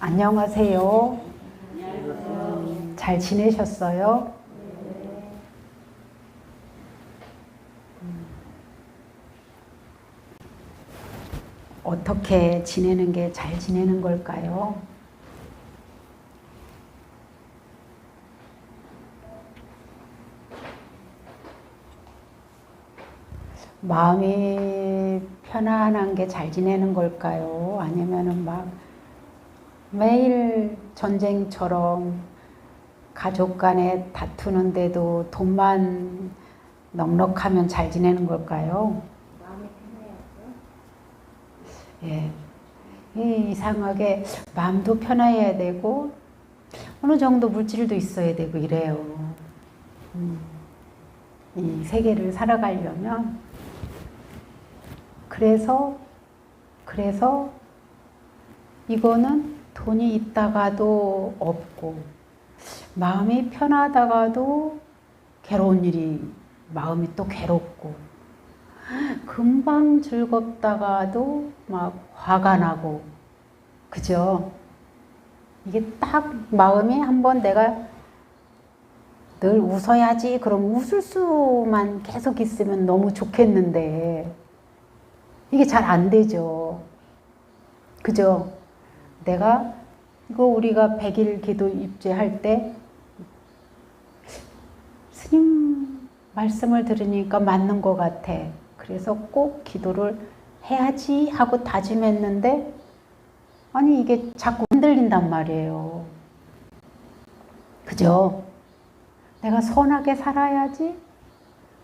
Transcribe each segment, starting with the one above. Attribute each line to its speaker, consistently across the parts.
Speaker 1: 안녕하세요. 잘 지내셨어요? 어떻게 지내는 게 잘 지내는 걸까요? 마음이 편안한 게 잘 지내는 걸까요? 아니면은 막 매일 전쟁처럼 가족 간에 다투는데도 돈만 넉넉하면 잘 지내는 걸까요?
Speaker 2: 마음이 편해야죠.
Speaker 1: 예. 이상하게 마음도 편해야 되고 어느 정도 물질도 있어야 되고 이래요. 이 세계를 살아가려면 그래서 이거는 돈이 있다가도 없고 마음이 편하다가도 괴로운 일이 마음이 또 괴롭고 금방 즐겁다가도 막 화가 나고 그죠? 이게 딱 마음이 한번 내가 늘 웃어야지 그럼 웃을 수만 계속 있으면 너무 좋겠는데 이게 잘 안 되죠. 그죠? 내가 이거 우리가 100일 기도 입죄할 때 스님 말씀을 들으니까 맞는 것 같아. 그래서 꼭 기도를 해야지 하고 다짐했는데 아니 이게 자꾸 흔들린단 말이에요. 그죠? 내가 선하게 살아야지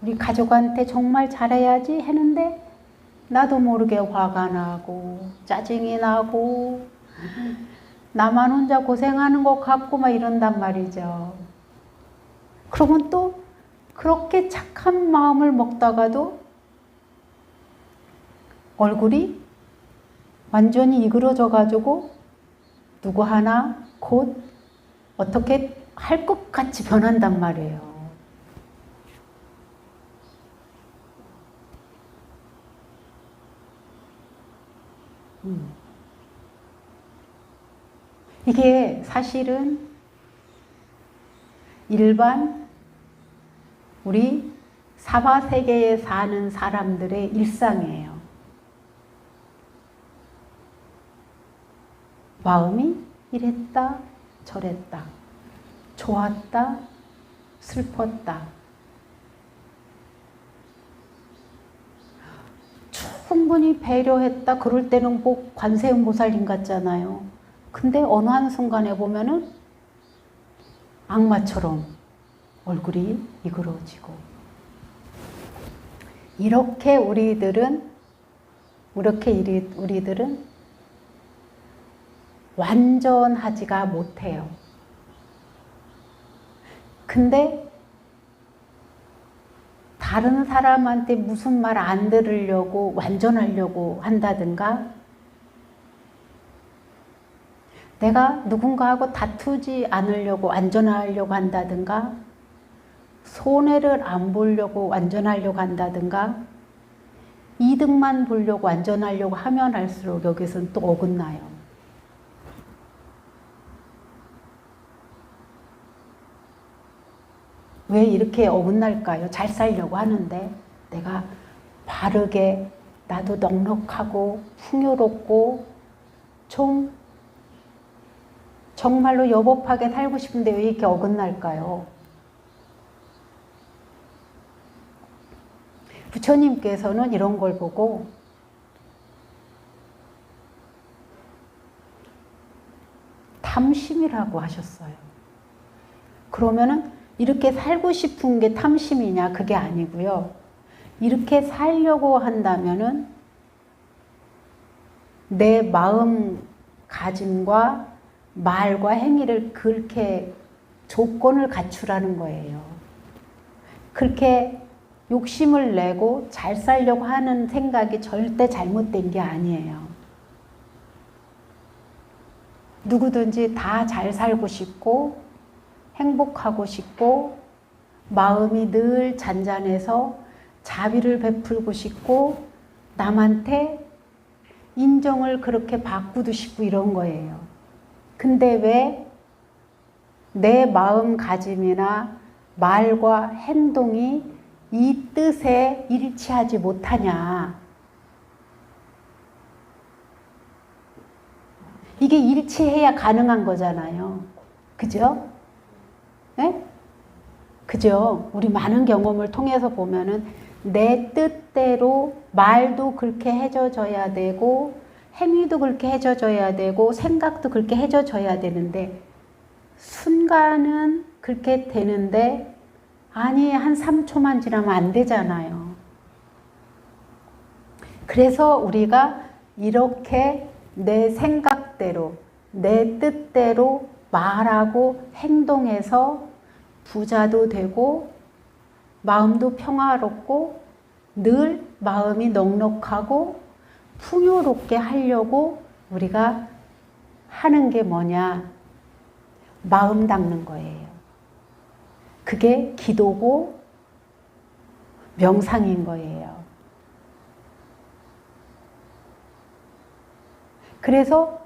Speaker 1: 우리 가족한테 정말 잘해야지 했는데 나도 모르게 화가 나고 짜증이 나고 나만 혼자 고생하는 것 같고 막 이런단 말이죠. 그러면 또 그렇게 착한 마음을 먹다가도 얼굴이 완전히 이그러져 가지고 누구 하나 곧 어떻게 할 것 같이 변한단 말이에요. 이게 사실은 일반 우리 사바세계에 사는 사람들의 일상이에요. 마음이 이랬다 저랬다 좋았다 슬펐다 충분히 배려했다 그럴 때는 뭐 관세음보살님 같잖아요. 근데 어느 한순간에 보면은 악마처럼 얼굴이 이그러지고 이렇게 우리들은 완전하지가 못해요. 근데 다른 사람한테 무슨 말 안 들으려고 완전하려고 한다든가 내가 누군가하고 다투지 않으려고 완전하려고 한다든가 손해를 안 보려고 완전하려고 한다든가 이득만 보려고 완전하려고 하면 할수록 여기서는 또 어긋나요. 왜 이렇게 어긋날까요? 잘 살려고 하는데 내가 바르게 나도 넉넉하고 풍요롭고 좀 정말로 여법하게 살고 싶은데 왜 이렇게 어긋날까요? 부처님께서는 이런 걸 보고 탐심이라고 하셨어요. 그러면은 이렇게 살고 싶은 게 탐심이냐? 그게 아니고요. 이렇게 살려고 한다면은 내 마음가짐과 말과 행위를 그렇게 조건을 갖추라는 거예요. 그렇게 욕심을 내고 잘 살려고 하는 생각이 절대 잘못된 게 아니에요. 누구든지 다 잘 살고 싶고 행복하고 싶고 마음이 늘 잔잔해서 자비를 베풀고 싶고 남한테 인정을 그렇게 받고도 싶고 이런 거예요. 근데 왜 내 마음가짐이나 말과 행동이 이 뜻에 일치하지 못하냐? 이게 일치해야 가능한 거잖아요. 그죠? 네? 그죠? 우리 많은 경험을 통해서 보면은 내 뜻대로 말도 그렇게 해줘야 되고 행위도 그렇게 해줘야 되고 생각도 그렇게 해줘야 되는데 순간은 그렇게 되는데 아니 한 3초만 지나면 안 되잖아요. 그래서 우리가 이렇게 내 생각대로 내 뜻대로 말하고 행동해서 부자도 되고 마음도 평화롭고 늘 마음이 넉넉하고 풍요롭게 하려고 우리가 하는 게 뭐냐? 마음 닦는 거예요. 그게 기도고 명상인 거예요. 그래서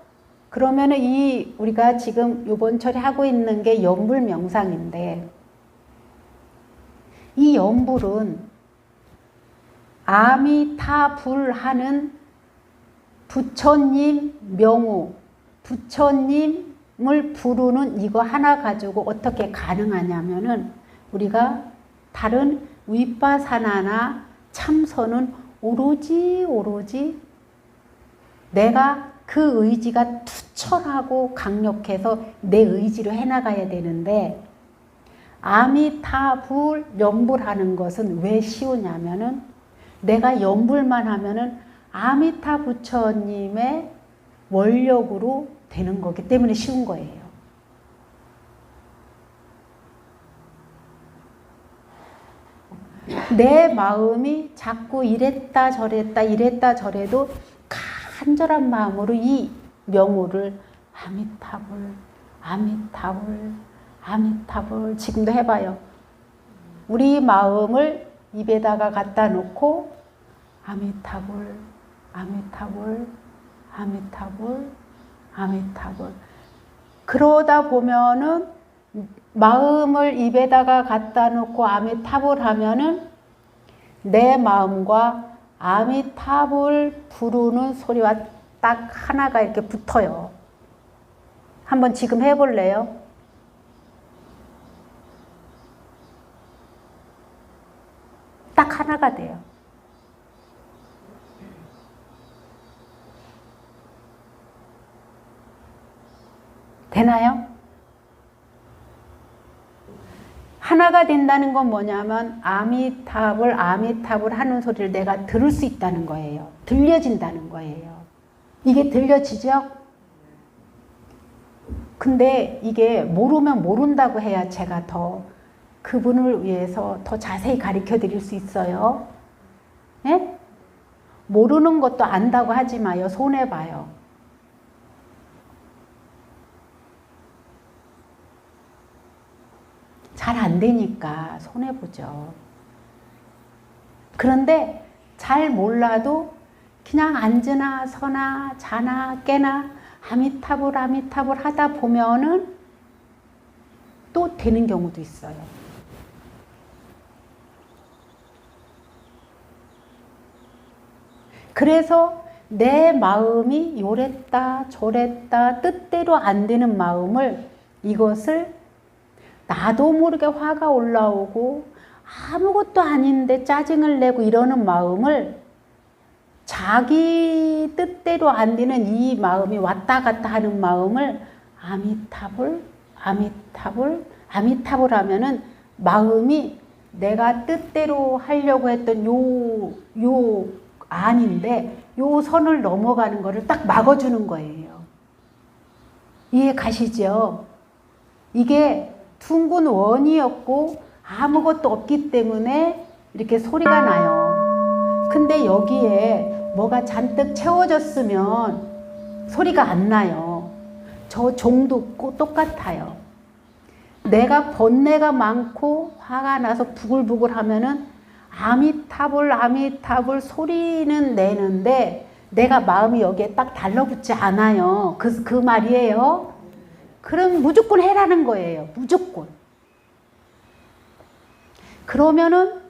Speaker 1: 그러면은 이 우리가 지금 요번 철에 하고 있는 게 연불 명상인데 이 연불은 아미타불 하는 부처님 명호, 부처님을 부르는 이거 하나 가지고 어떻게 가능하냐면은 우리가 다른 윗바사나나 참선은 오로지 내가 그 의지가 투철하고 강력해서 내 의지로 해나가야 되는데 아미타불 연불하는 것은 왜 쉬우냐면은 내가 연불만 하면은 아미타 부처님의 원력으로 되는 거기 때문에 쉬운 거예요. 내 마음이 자꾸 이랬다 저래도 간절한 마음으로 이 명호를 아미타불 지금도 해봐요. 우리 마음을 입에다가 갖다 놓고 아미타불 그러다 보면은 마음을 입에다가 갖다 놓고 아미타불 하면은 내 마음과 아미타불 부르는 소리와 딱 하나가 이렇게 붙어요. 한번 지금 해볼래요? 딱 하나가 돼요. 되나요? 하나가 된다는 건 뭐냐면 아미타불 하는 소리를 내가 들을 수 있다는 거예요. 들려진다는 거예요. 이게 들려지죠? 근데 이게 모르면 모른다고 해야 제가 더 그분을 위해서 더 자세히 가르쳐 드릴 수 있어요. 예? 모르는 것도 안다고 하지 마요. 손해봐요. 잘 안 되니까 손해보죠. 그런데 잘 몰라도 그냥 앉으나 서나 자나 깨나 아미타불 하다 보면은 또 되는 경우도 있어요. 그래서 내 마음이 요랬다 저랬다 뜻대로 안 되는 마음을 이것을 나도 모르게 화가 올라오고 아무것도 아닌데 짜증을 내고 이러는 마음을 자기 뜻대로 안 되는 이 마음이 왔다 갔다 하는 마음을 아미타불 하면은 마음이 내가 뜻대로 하려고 했던 요 아닌데 요 선을 넘어가는 거를 딱 막아주는 거예요. 이해 가시죠? 이게 둥근 원이었고 아무것도 없기 때문에 이렇게 소리가 나요. 근데 여기에 뭐가 잔뜩 채워졌으면 소리가 안 나요. 저 종도 똑같아요. 내가 번뇌가 많고 화가 나서 부글부글 하면은 아미타불 소리는 내는데 내가 마음이 여기에 딱 달라붙지 않아요. 그 말이에요. 그럼 무조건 해라는 거예요. 무조건. 그러면은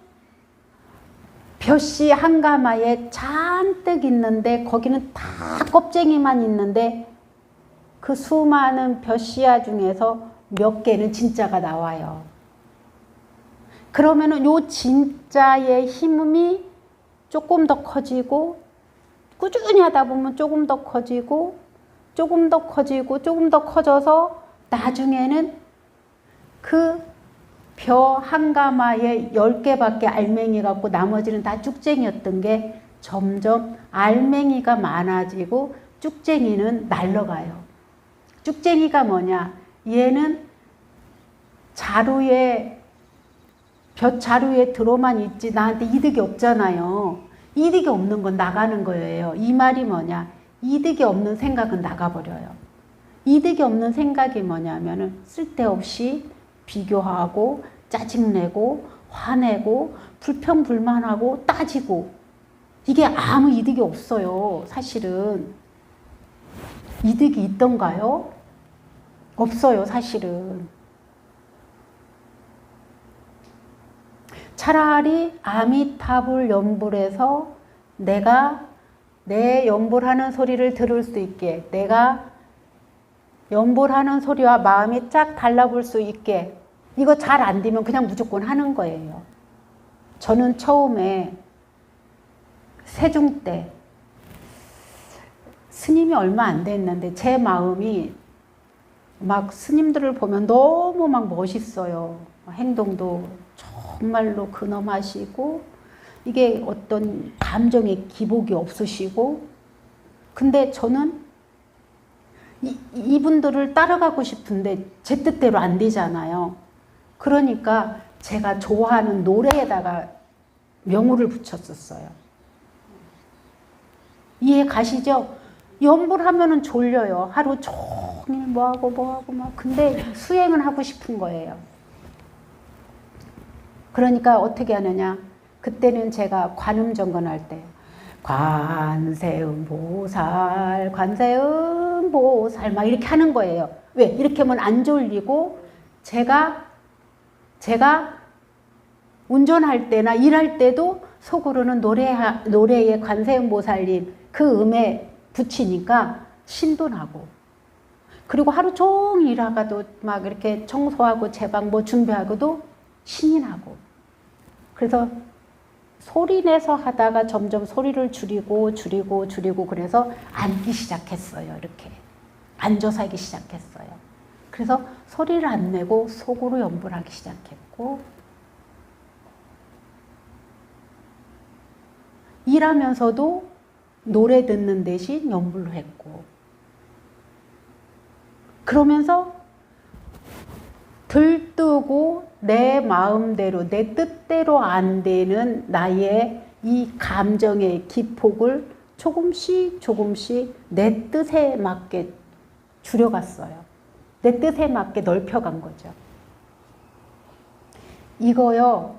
Speaker 1: 벼씨 한가마에 잔뜩 있는데 거기는 다 껍쟁이만 있는데 그 수많은 벼씨야 중에서 몇 개는 진짜가 나와요. 그러면은 요 진짜의 힘이 조금 더 커지고 꾸준히 하다 보면 조금 더 커지고 조금 더 커지고 조금 더 커져서 나중에는 그 벼 한 가마에 10개밖에 알맹이 갖고 나머지는 다 쭉쟁이였던 게 점점 알맹이가 많아지고 쭉쟁이는 날라가요. 쭉쟁이가 뭐냐? 얘는 자루에 벼 자루에 들어만 있지 나한테 이득이 없잖아요. 이득이 없는 건 나가는 거예요. 이 말이 뭐냐? 이득이 없는 생각은 나가버려요. 이득이 없는 생각이 뭐냐면은 쓸데없이 비교하고 짜증내고 화내고 불평불만하고 따지고 이게 아무 이득이 없어요. 사실은 이득이 있던가요? 없어요. 사실은. 차라리 아미타불 연불에서 내가 내 연불하는 소리를 들을 수 있게, 내가 연불하는 소리와 마음이 쫙 달라볼 수 있게, 이거 잘 안 되면 그냥 무조건 하는 거예요. 저는 처음에 세중 때 스님이 얼마 안 됐는데 제 마음이 막 스님들을 보면 너무 막 멋있어요. 행동도 정말로 근엄하시고 이게 어떤 감정의 기복이 없으시고, 근데 저는 이분들을 따라가고 싶은데 제 뜻대로 안 되잖아요. 그러니까 제가 좋아하는 노래에다가 명호를 붙였었어요. 이해 가시죠? 연불하면은 졸려요. 하루 종일 뭐하고 막. 근데 수행은 하고 싶은 거예요. 그러니까 어떻게 하느냐. 그때는 제가 관음정건할 때 관세음보살 관세음보살 막 이렇게 하는 거예요. 왜? 이렇게 하면 안 졸리고 제가 운전할 때나 일할 때도 속으로는 노래에 관세음보살님 그 음에 붙이니까 신도 나고, 그리고 하루 종일 일하고도 막 이렇게 청소하고 제방 뭐 준비하고도 신이 나고, 그래서 소리 내서 하다가 점점 소리를 줄이고 그래서 앉기 시작했어요. 이렇게 앉아서 하기 시작했어요. 그래서 소리를 안 내고 속으로 연불하기 시작했고, 일하면서도 노래 듣는 대신 연불로 했고, 그러면서 들뜨고 내 마음대로 내 뜻대로 안 되는 나의 이 감정의 기폭을 조금씩 내 뜻에 맞게 줄여갔어요. 내 뜻에 맞게 넓혀간 거죠. 이거요,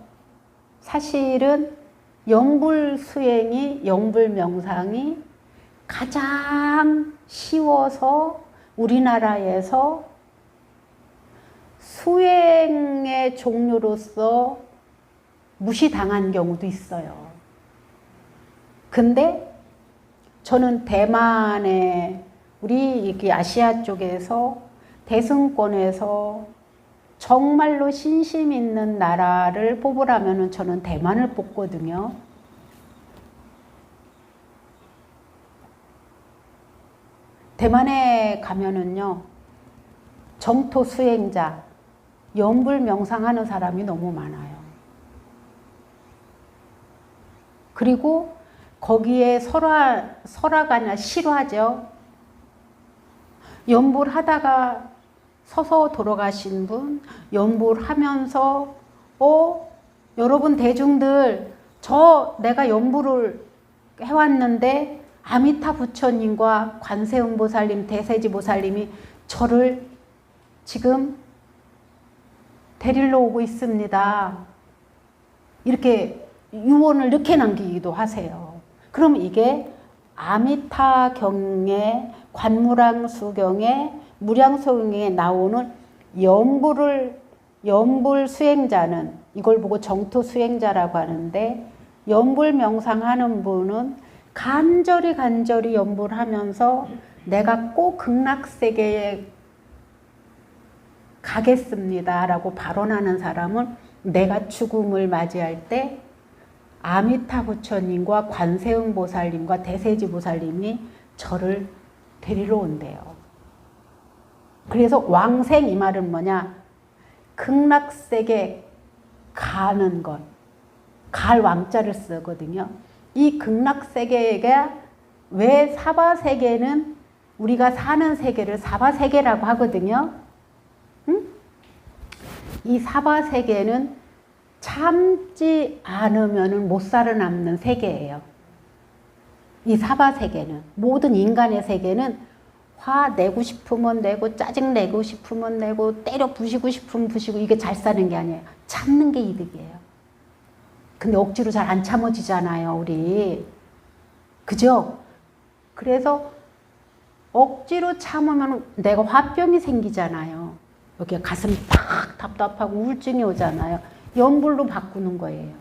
Speaker 1: 사실은 영불 수행이, 영불 명상이 가장 쉬워서 우리나라에서 수행의 종류로서 무시당한 경우도 있어요. 근데 저는 대만에, 우리 이렇게 아시아 쪽에서 대승권에서 정말로 신심 있는 나라를 뽑으라면 저는 대만을 뽑거든요. 대만에 가면은요, 정토 수행자, 연불 명상하는 사람이 너무 많아요. 그리고 거기에 설화가 아니라 실화죠. 연불하다가 서서 돌아가신 분, 연불하면서 여러분 대중들, 내가 연불을 해왔는데 아미타 부처님과 관세음보살님, 대세지보살님이 저를 지금 데리러 오고 있습니다. 이렇게 유언을 이렇게 남기기도 하세요. 그럼 이게 아미타 경에, 관무랑 수경에 무량소경에 나오는 연불 수행자는 이걸 보고 정토 수행자라고 하는데, 연불 명상하는 분은 간절히 연불하면서 내가 꼭 극락세계에 가겠습니다라고 발언하는 사람은 내가 죽음을 맞이할 때 아미타 부처님과 관세음 보살님과 대세지 보살님이 저를 데리러 온대요. 그래서 왕생 이 말은 뭐냐? 극락세계 가는 것. 갈 왕자를 쓰거든요. 이 극락세계가 왜 사바세계는 우리가 사는 세계를 사바세계라고 하거든요. 응? 이 사바세계는 참지 않으면 못 살아남는 세계예요. 이 사바세계는, 모든 인간의 세계는 화 내고 싶으면 내고, 짜증 내고 싶으면 내고, 때려 부시고 싶으면 부시고, 이게 잘 사는 게 아니에요. 참는 게 이득이에요. 근데 억지로 잘 안 참아지잖아요, 우리. 그죠? 그래서 억지로 참으면 내가 화병이 생기잖아요. 여기 가슴이 팍 답답하고 우울증이 오잖아요. 연불로 바꾸는 거예요.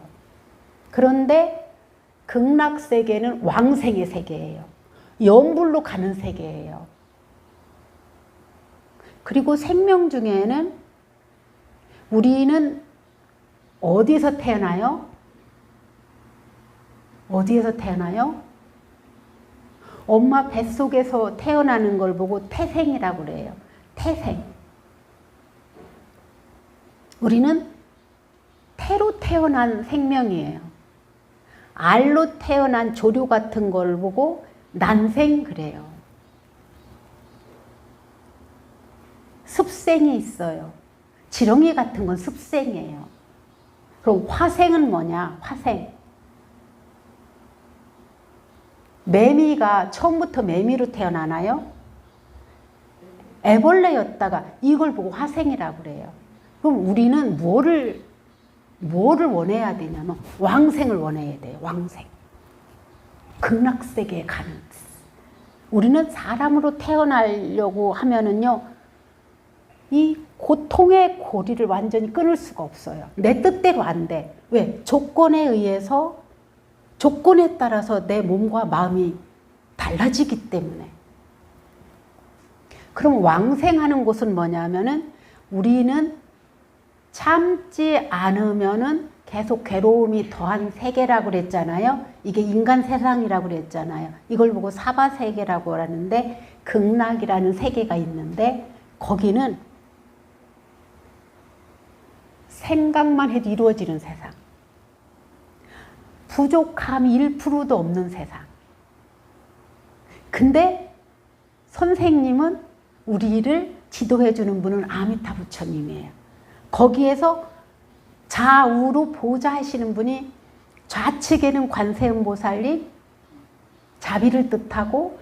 Speaker 1: 그런데 극락세계는 왕생의 세계예요. 연불로 가는 세계예요. 그리고 생명 중에는 우리는 어디서 태어나요? 어디에서 태어나요? 엄마 뱃속에서 태어나는 걸 보고 태생이라고 그래요. 태생. 우리는 태로 태어난 생명이에요. 알로 태어난 조류 같은 걸 보고 난생 그래요. 습생이 있어요. 지렁이 같은 건 습생이에요. 그럼 화생은 뭐냐? 화생. 매미가 처음부터 매미로 태어나나요? 애벌레였다가 이걸 보고 화생이라고 그래요. 그럼 우리는 뭐를 원해야 되냐면 왕생을 원해야 돼요. 왕생. 극락세계에 가는. 우리는 사람으로 태어나려고 하면은요, 이 고통의 고리를 완전히 끊을 수가 없어요. 내 뜻대로 안 돼. 왜? 조건에 의해서, 조건에 따라서 내 몸과 마음이 달라지기 때문에. 그럼 왕생하는 곳은 뭐냐면은 우리는 참지 않으면은 계속 괴로움이 더한 세계라고 그랬잖아요. 이게 인간 세상이라고 그랬잖아요. 이걸 보고 사바세계라고 하는데, 극락이라는 세계가 있는데 거기는 생각만 해도 이루어지는 세상. 부족함이 1%도 없는 세상. 근데 선생님은, 우리를 지도해 주는 분은 아미타 부처님이에요. 거기에서 좌우로 보좌하시는 분이, 좌측에는 관세음 보살님, 자비를 뜻하고,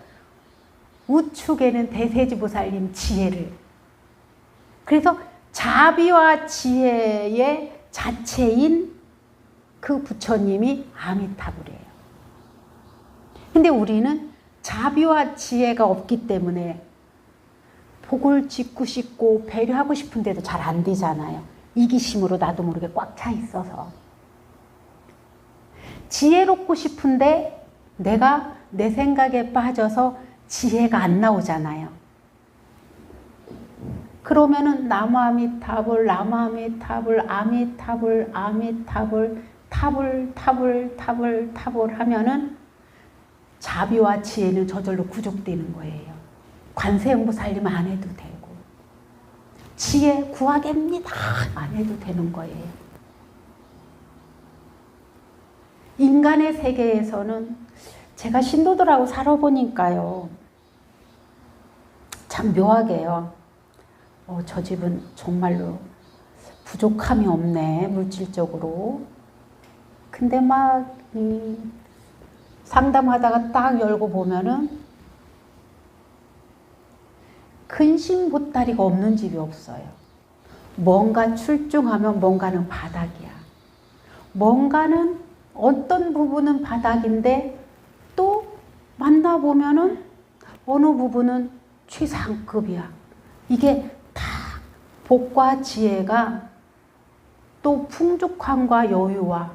Speaker 1: 우측에는 대세지 보살님, 지혜를. 그래서 자비와 지혜의 자체인 그 부처님이 아미타불이에요. 근데 우리는 자비와 지혜가 없기 때문에 복을 짓고 싶고 배려하고 싶은데도 잘 안 되잖아요. 이기심으로 나도 모르게 꽉 차 있어서. 지혜롭고 싶은데 내가 내 생각에 빠져서 지혜가 안 나오잖아요. 그러면은 나무아미타불, 나무아미타불, 아미타불, 아미타불, 타불 하면은 자비와 지혜는 저절로 구족되는 거예요. 관세음보살님 안 해도 되고, 지혜 구하겠습니다 안 해도 되는 거예요. 인간의 세계에서는 제가 신도들하고 살아보니까요, 참 묘하게요. 저 집은 정말로 부족함이 없네, 물질적으로. 근데 막 상담하다가 딱 열고 보면은 근심보따리가 없는 집이 없어요. 뭔가 출중하면 뭔가는 바닥이야. 뭔가는 어떤 부분은 바닥인데 또 만나보면은 어느 부분은 최상급이야. 이게 다 복과 지혜가 또 풍족함과 여유와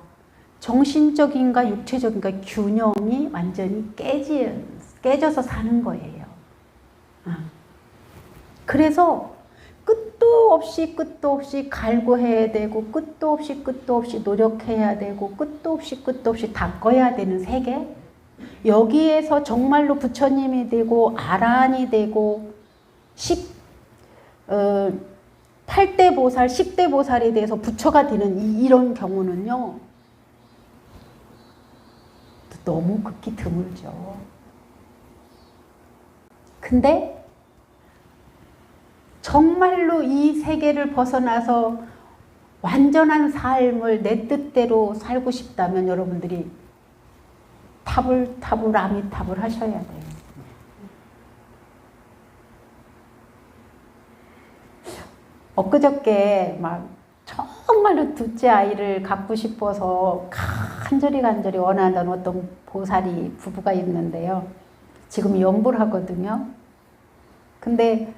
Speaker 1: 정신적인가 육체적인가 균형이 완전히 깨져서 사는 거예요. 그래서 끝도 없이 갈구해야 되고 끝도 없이 노력해야 되고 끝도 없이 닦아야 되는 세계, 여기에서 정말로 부처님이 되고 아라한이 되고 8대 보살, 10대 보살에 대해서 부처가 되는 이런 경우는요, 너무 극히 드물죠. 근데 정말로 이 세계를 벗어나서 완전한 삶을 내 뜻대로 살고 싶다면 여러분들이 타불타불 아미타불 하셔야 돼요. 엊그저께 막 정말로 둘째 아이를 갖고 싶어서 간절히 원하던 어떤 보살이 부부가 있는데요. 지금 연부를 하거든요. 근데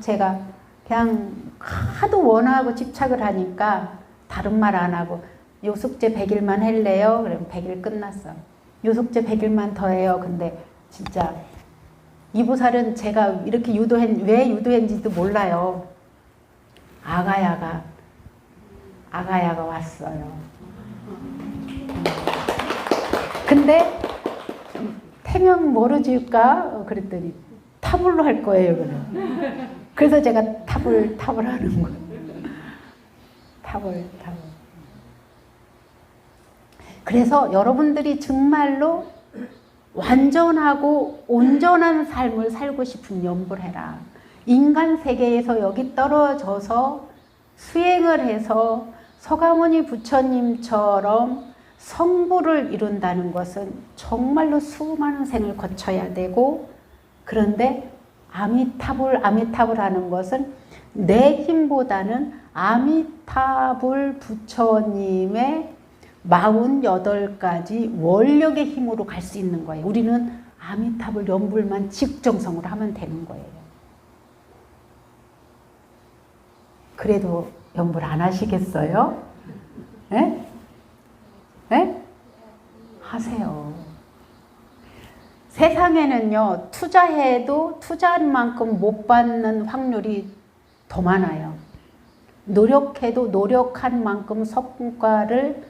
Speaker 1: 제가 그냥 하도 원하고 집착을 하니까 다른 말 안 하고 요 숙제 100일만 할래요? 그러면 100일 끝났어. 요 숙제 100일만 더 해요. 근데 진짜 이 보살은 제가 이렇게 왜 유도했는지도 몰라요. 아가야가 왔어요. 근데 태명 뭐로 지을까? 그랬더니 타불로 할 거예요. 그래서 제가 타불 하는 거예요. 타불. 그래서 여러분들이 정말로 완전하고 온전한 삶을 살고 싶은 연부를 해라. 인간 세계에서 여기 떨어져서 수행을 해서 서가모니 부처님처럼 성부를 이룬다는 것은 정말로 수많은 생을 거쳐야 되고, 그런데 아미타불 하는 것은 내 힘보다는 아미타불 부처님의 48가지 원력의 힘으로 갈 수 있는 거예요. 우리는 아미타불 연불만 직정성으로 하면 되는 거예요. 그래도 연불 안 하시겠어요? 네? 네? 하세요. 세상에는요, 투자해도 투자한 만큼 못 받는 확률이 더 많아요. 노력해도 노력한 만큼 성과를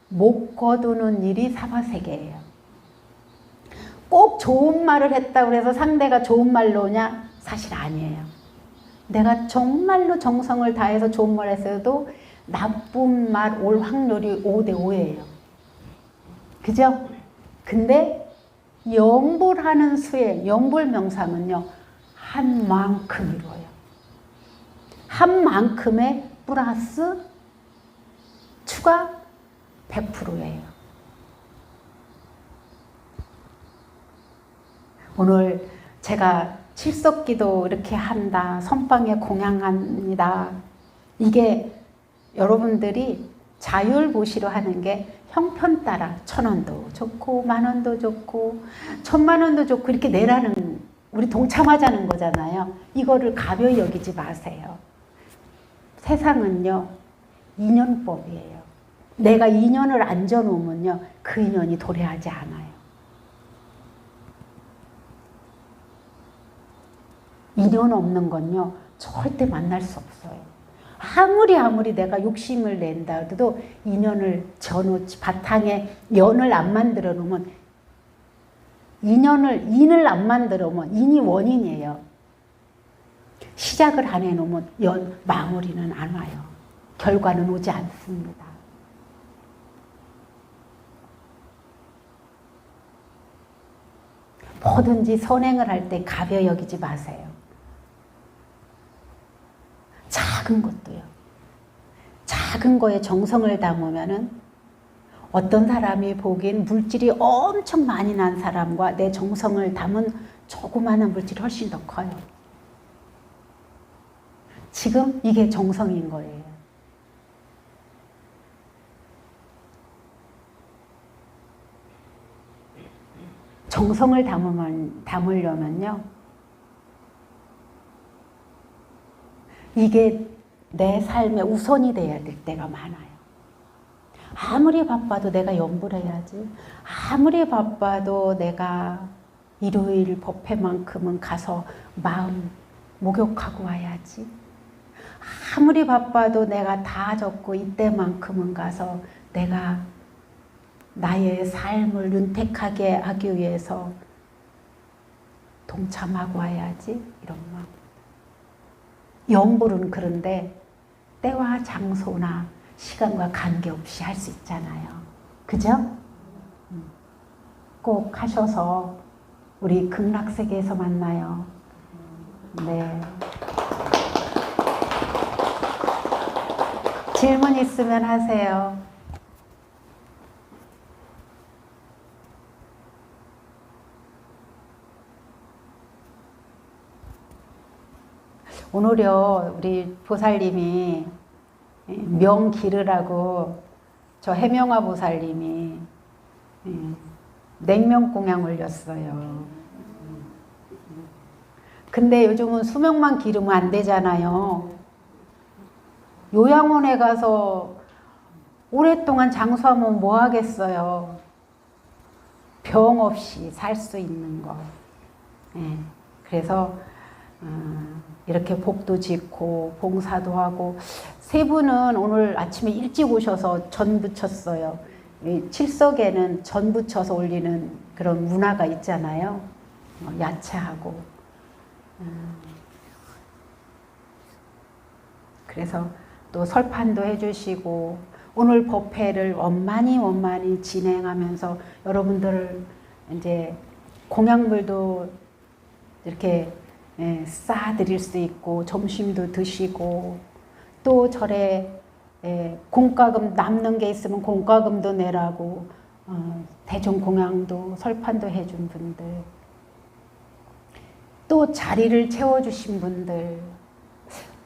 Speaker 1: 못 거두는 일이 사바세계예요. 꼭 좋은 말을 했다고 해서 상대가 좋은 말로 오냐? 사실 아니에요. 내가 정말로 정성을 다해서 좋은 말 했어도 나쁜 말 올 확률이 5대 5예요. 그죠? 근데 연불하는 수행, 연불 명상은요, 한 만큼 이루어요. 한 만큼의 플러스 추가 100%예요. 오늘 제가 칠석기도 이렇게 한다, 선방에 공양합니다. 이게 여러분들이 자율보시로 하는 게 형편 따라 1,000원도 좋고 10,000원도 좋고 1,000,000원도 좋고 이렇게 내라는, 우리 동참하자는 거잖아요. 이거를 가벼이 여기지 마세요. 세상은요, 인연법이에요. 내가 인연을 안져놓으면요, 그 인연이 도래하지 않아요. 인연 없는 건요, 절대 만날 수 없어요. 아무리 내가 욕심을 낸다 해도 인연을 져놓지, 바탕에 연을 안 만들어 놓으면, 인을 안 만들어 놓으면 인이 원인이에요. 시작을 안 해놓으면 마무리는 안 와요. 결과는 오지 않습니다. 뭐든지 선행을 할 때 가벼이 여기지 마세요. 작은 것도요. 작은 거에 정성을 담으면은 어떤 사람이 보기엔 물질이 엄청 많이 난 사람과 내 정성을 담은 조그마한 물질이 훨씬 더 커요. 지금 이게 정성인 거예요. 정성을 담으려면요, 이게 내 삶의 우선이 돼야 될 때가 많아요. 아무리 바빠도 내가 연불 해야지. 아무리 바빠도 내가 일요일 법회만큼은 가서 마음 목욕하고 와야지. 아무리 바빠도 내가 다 적고 이때만큼은 가서 내가 나의 삶을 윤택하게 하기 위해서 동참하고 와야지. 이런 마음. 연불은 그런데 때와 장소나 시간과 관계없이 할 수 있잖아요. 그죠? 꼭 하셔서 우리 극락세계에서 만나요. 네. 질문 있으면 하세요. 오늘요, 우리 보살님이 명기르라고 저 해명화 보살님이 냉면 공양 올렸어요. 근데 요즘은 수명만 기르면 안 되잖아요. 요양원에 가서 오랫동안 장수하면 뭐 하겠어요. 병 없이 살 수 있는 거. 그래서 이렇게 복도 짓고 봉사도 하고, 세 분은 오늘 아침에 일찍 오셔서 전 부쳤어요. 칠석에는 전 부쳐서 올리는 그런 문화가 있잖아요. 야채하고. 그래서 또 설판도 해주시고, 오늘 법회를 원만히 진행하면서 여러분들을 이제 공양물도 이렇게 쌓아드릴 수 있고, 점심도 드시고, 또 절에 공과금 남는 게 있으면 공과금도 내라고 대중공양도 설판도 해준 분들, 또 자리를 채워주신 분들,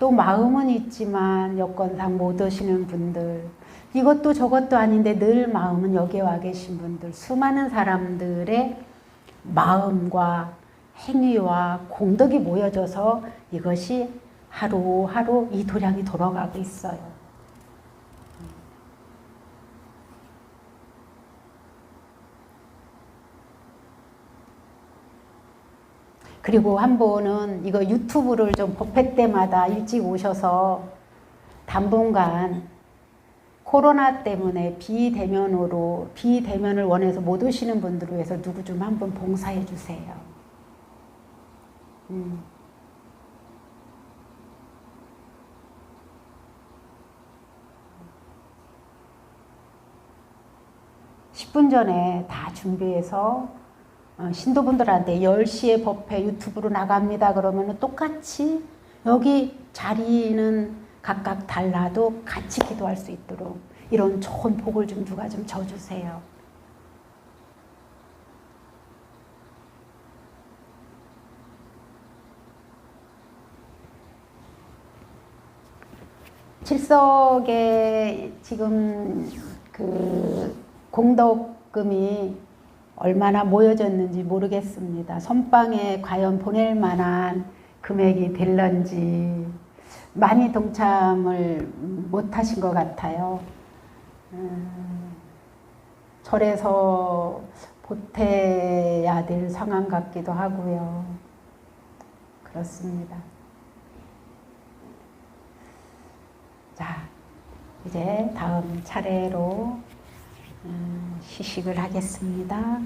Speaker 1: 또 마음은 있지만 여건상 못 오시는 분들, 이것도 저것도 아닌데 늘 마음은 여기에 와 계신 분들, 수많은 사람들의 마음과 행위와 공덕이 모여져서 이것이 하루하루 이 도량이 돌아가고 있어요. 그리고 한 분은 이거 유튜브를 좀 법회 때마다 일찍 오셔서 당분간 코로나 때문에 비대면을 원해서 못 오시는 분들을 위해서 누구 좀 한번 봉사해 주세요. 10분 전에 다 준비해서 신도분들한테 10시에 법회 유튜브로 나갑니다. 그러면 똑같이 여기 자리는 각각 달라도 같이 기도할 수 있도록 이런 좋은 복을 좀 누가 좀 줘주세요. 칠석에 지금 그 공덕금이 얼마나 모여졌는지 모르겠습니다. 선방에 과연 보낼 만한 금액이 될런지 많이 동참을 못 하신 것 같아요. 절에서 보태야 될 상황 같기도 하고요. 그렇습니다. 자, 이제 다음 차례로 시식을 하겠습니다.